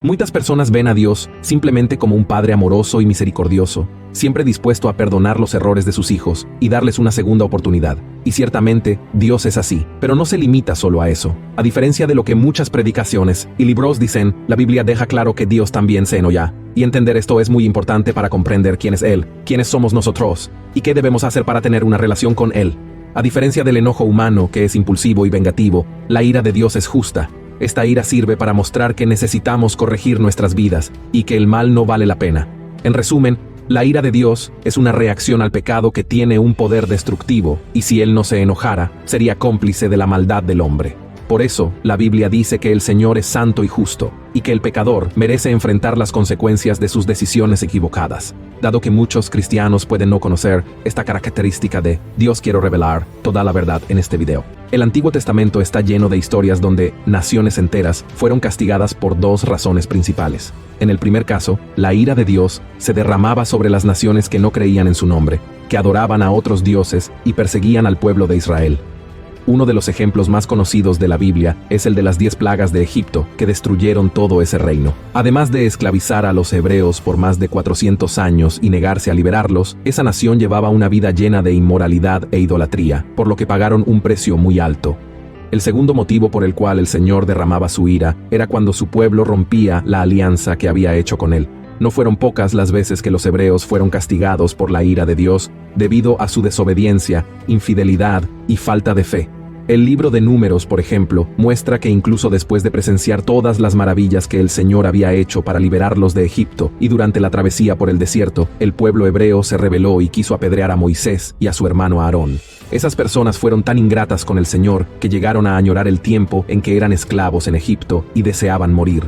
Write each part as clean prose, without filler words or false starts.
Muchas personas ven a Dios simplemente como un padre amoroso y misericordioso, siempre dispuesto a perdonar los errores de sus hijos y darles una segunda oportunidad. Y ciertamente, Dios es así, pero no se limita solo a eso. A diferencia de lo que muchas predicaciones y libros dicen, la Biblia deja claro que Dios también se enoja. Y entender esto es muy importante para comprender quién es Él, quiénes somos nosotros, y qué debemos hacer para tener una relación con Él. A diferencia del enojo humano, que es impulsivo y vengativo, la ira de Dios es justa. Esta ira sirve para mostrar que necesitamos corregir nuestras vidas y que el mal no vale la pena. En resumen, la ira de Dios es una reacción al pecado que tiene un poder destructivo, y si Él no se enojara, sería cómplice de la maldad del hombre. Por eso, la Biblia dice que el Señor es santo y justo, y que el pecador merece enfrentar las consecuencias de sus decisiones equivocadas. Dado que muchos cristianos pueden no conocer esta característica de Dios, quiero revelar toda la verdad en este video. El Antiguo Testamento está lleno de historias donde naciones enteras fueron castigadas por dos razones principales. En el primer caso, la ira de Dios se derramaba sobre las naciones que no creían en su nombre, que adoraban a otros dioses y perseguían al pueblo de Israel. Uno de los ejemplos más conocidos de la Biblia es el de las 10 plagas de Egipto, que destruyeron todo ese reino. Además de esclavizar a los hebreos por más de 400 años y negarse a liberarlos, esa nación llevaba una vida llena de inmoralidad e idolatría, por lo que pagaron un precio muy alto. El segundo motivo por el cual el Señor derramaba su ira era cuando su pueblo rompía la alianza que había hecho con Él. No fueron pocas las veces que los hebreos fueron castigados por la ira de Dios debido a su desobediencia, infidelidad y falta de fe. El libro de Números, por ejemplo, muestra que incluso después de presenciar todas las maravillas que el Señor había hecho para liberarlos de Egipto, y durante la travesía por el desierto, el pueblo hebreo se rebeló y quiso apedrear a Moisés y a su hermano Aarón. Esas personas fueron tan ingratas con el Señor que llegaron a añorar el tiempo en que eran esclavos en Egipto y deseaban morir.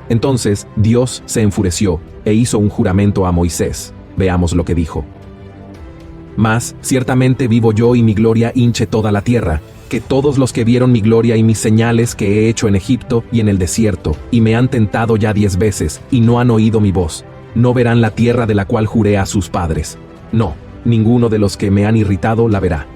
Entonces, Dios se enfureció e hizo un juramento a Moisés. Veamos lo que dijo. Mas, ciertamente vivo yo y mi gloria hinche toda la tierra, que todos los que vieron mi gloria y mis señales que he hecho en Egipto y en el desierto, y me han tentado ya 10 veces, y no han oído mi voz, no verán la tierra de la cual juré a sus padres. No, ninguno de los que me han irritado la verá.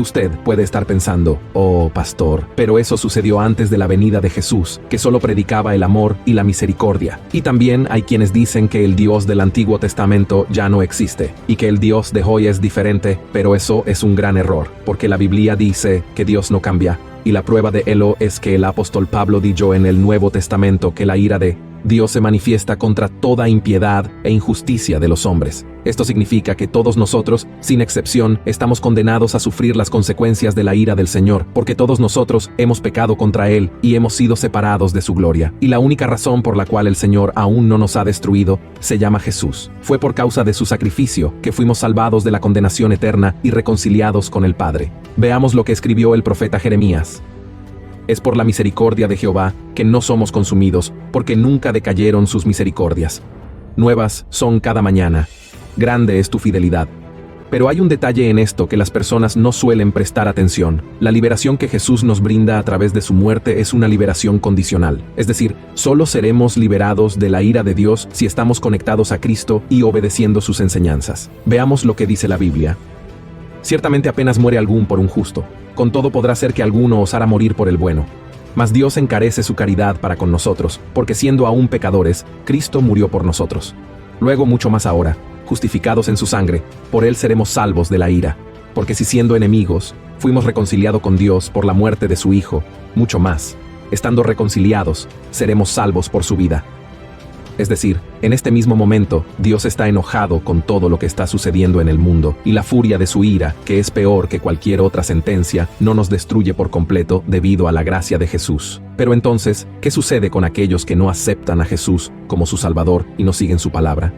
Usted puede estar pensando, oh pastor, pero eso sucedió antes de la venida de Jesús, que solo predicaba el amor y la misericordia. Y también hay quienes dicen que el Dios del Antiguo Testamento ya no existe, y que el Dios de hoy es diferente, pero eso es un gran error, porque la Biblia dice que Dios no cambia, y la prueba de ello es que el apóstol Pablo dijo en el Nuevo Testamento que la ira de Dios se manifiesta contra toda impiedad e injusticia de los hombres. Esto significa que todos nosotros, sin excepción, estamos condenados a sufrir las consecuencias de la ira del Señor, porque todos nosotros hemos pecado contra Él y hemos sido separados de su gloria. Y la única razón por la cual el Señor aún no nos ha destruido se llama Jesús. Fue por causa de su sacrificio que fuimos salvados de la condenación eterna y reconciliados con el Padre. Veamos lo que escribió el profeta Jeremías. Es por la misericordia de Jehová que no somos consumidos, porque nunca decayeron sus misericordias. Nuevas son cada mañana. Grande es tu fidelidad. Pero hay un detalle en esto que las personas no suelen prestar atención. La liberación que Jesús nos brinda a través de su muerte es una liberación condicional. Es decir, solo seremos liberados de la ira de Dios si estamos conectados a Cristo y obedeciendo sus enseñanzas. Veamos lo que dice la Biblia. Ciertamente apenas muere algún por un justo. Con todo podrá ser que alguno osara morir por el bueno. Mas Dios encarece su caridad para con nosotros, porque siendo aún pecadores, Cristo murió por nosotros. Luego mucho más ahora, justificados en su sangre, por Él seremos salvos de la ira. Porque si siendo enemigos, fuimos reconciliados con Dios por la muerte de su Hijo, mucho más, estando reconciliados, seremos salvos por su vida. Es decir, en este mismo momento, Dios está enojado con todo lo que está sucediendo en el mundo, y la furia de su ira, que es peor que cualquier otra sentencia, no nos destruye por completo debido a la gracia de Jesús. Pero entonces, ¿qué sucede con aquellos que no aceptan a Jesús como su Salvador y no siguen su palabra?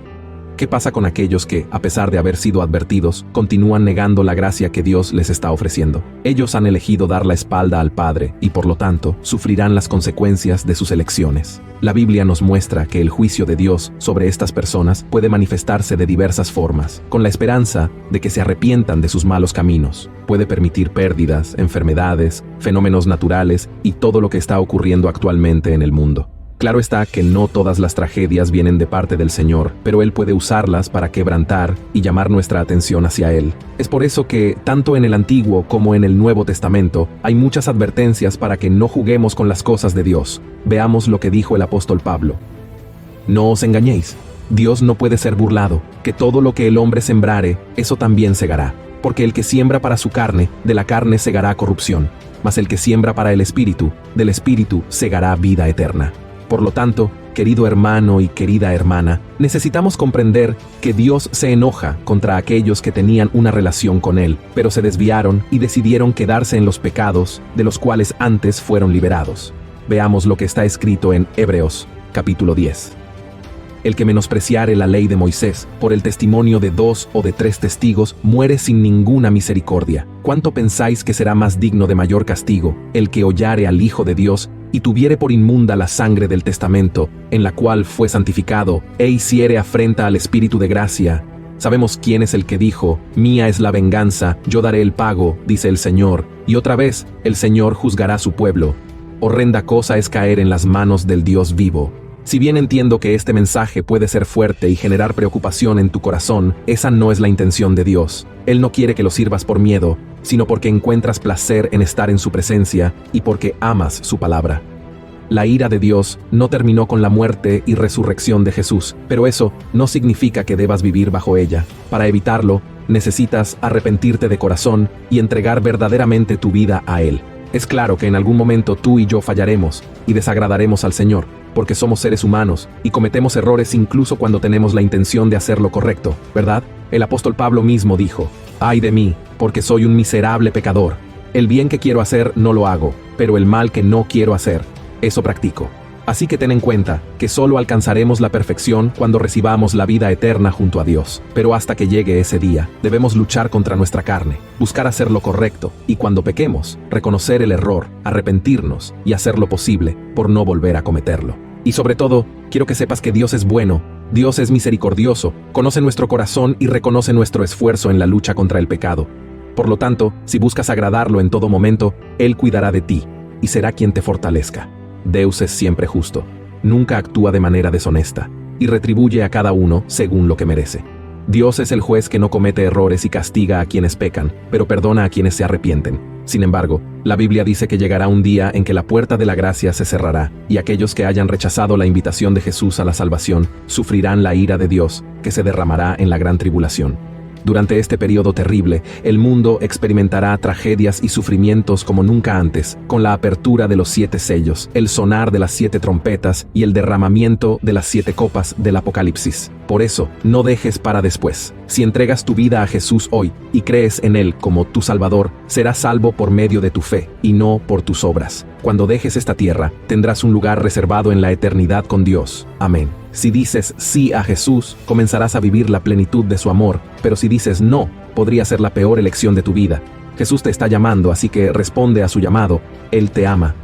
¿Qué pasa con aquellos que, a pesar de haber sido advertidos, continúan negando la gracia que Dios les está ofreciendo? Ellos han elegido dar la espalda al Padre y, por lo tanto, sufrirán las consecuencias de sus elecciones. La Biblia nos muestra que el juicio de Dios sobre estas personas puede manifestarse de diversas formas, con la esperanza de que se arrepientan de sus malos caminos. Puede permitir pérdidas, enfermedades, fenómenos naturales y todo lo que está ocurriendo actualmente en el mundo. Claro está que no todas las tragedias vienen de parte del Señor, pero Él puede usarlas para quebrantar y llamar nuestra atención hacia Él. Es por eso que, tanto en el Antiguo como en el Nuevo Testamento, hay muchas advertencias para que no juguemos con las cosas de Dios. Veamos lo que dijo el apóstol Pablo. No os engañéis. Dios no puede ser burlado, que todo lo que el hombre sembrare, eso también segará. Porque el que siembra para su carne, de la carne segará corrupción, mas el que siembra para el Espíritu, del Espíritu segará vida eterna. Por lo tanto, querido hermano y querida hermana, necesitamos comprender que Dios se enoja contra aquellos que tenían una relación con Él, pero se desviaron y decidieron quedarse en los pecados de los cuales antes fueron liberados. Veamos lo que está escrito en Hebreos, capítulo 10. El que menospreciare la ley de Moisés por el testimonio de 2 o de 3 testigos muere sin ninguna misericordia. ¿Cuánto pensáis que será más digno de mayor castigo el que hollare al Hijo de Dios y tuviere por inmunda la sangre del testamento, en la cual fue santificado, e hiciere afrenta al Espíritu de gracia? Sabemos quién es el que dijo: mía es la venganza, yo daré el pago, dice el Señor, y otra vez el Señor juzgará a su pueblo. Horrenda cosa es caer en las manos del Dios vivo. Si bien entiendo que este mensaje puede ser fuerte y generar preocupación en tu corazón, esa no es la intención de Dios. Él no quiere que lo sirvas por miedo, sino porque encuentras placer en estar en su presencia y porque amas su palabra. La ira de Dios no terminó con la muerte y resurrección de Jesús, pero eso no significa que debas vivir bajo ella. Para evitarlo, necesitas arrepentirte de corazón y entregar verdaderamente tu vida a Él. Es claro que en algún momento tú y yo fallaremos y desagradaremos al Señor, porque somos seres humanos y cometemos errores incluso cuando tenemos la intención de hacer lo correcto, ¿verdad? El apóstol Pablo mismo dijo: «Ay de mí, porque soy un miserable pecador. El bien que quiero hacer no lo hago, pero el mal que no quiero hacer, eso practico». Así que ten en cuenta que solo alcanzaremos la perfección cuando recibamos la vida eterna junto a Dios. Pero hasta que llegue ese día, debemos luchar contra nuestra carne, buscar hacer lo correcto, y cuando pequemos, reconocer el error, arrepentirnos y hacer lo posible por no volver a cometerlo. Y sobre todo, quiero que sepas que Dios es bueno, Dios es misericordioso, conoce nuestro corazón y reconoce nuestro esfuerzo en la lucha contra el pecado. Por lo tanto, si buscas agradarlo en todo momento, Él cuidará de ti y será quien te fortalezca. Deus es siempre justo, nunca actúa de manera deshonesta, y retribuye a cada uno según lo que merece. Dios es el juez que no comete errores y castiga a quienes pecan, pero perdona a quienes se arrepienten. Sin embargo, la Biblia dice que llegará un día en que la puerta de la gracia se cerrará, y aquellos que hayan rechazado la invitación de Jesús a la salvación sufrirán la ira de Dios, que se derramará en la gran tribulación. Durante este periodo terrible, el mundo experimentará tragedias y sufrimientos como nunca antes, con la apertura de los 7 sellos, el sonar de las 7 trompetas y el derramamiento de las 7 copas del Apocalipsis. Por eso, no dejes para después. Si entregas tu vida a Jesús hoy y crees en Él como tu Salvador, serás salvo por medio de tu fe y no por tus obras. Cuando dejes esta tierra, tendrás un lugar reservado en la eternidad con Dios. Amén. Si dices sí a Jesús, comenzarás a vivir la plenitud de su amor, pero si dices no, podría ser la peor elección de tu vida. Jesús te está llamando, así que responde a su llamado. Él te ama.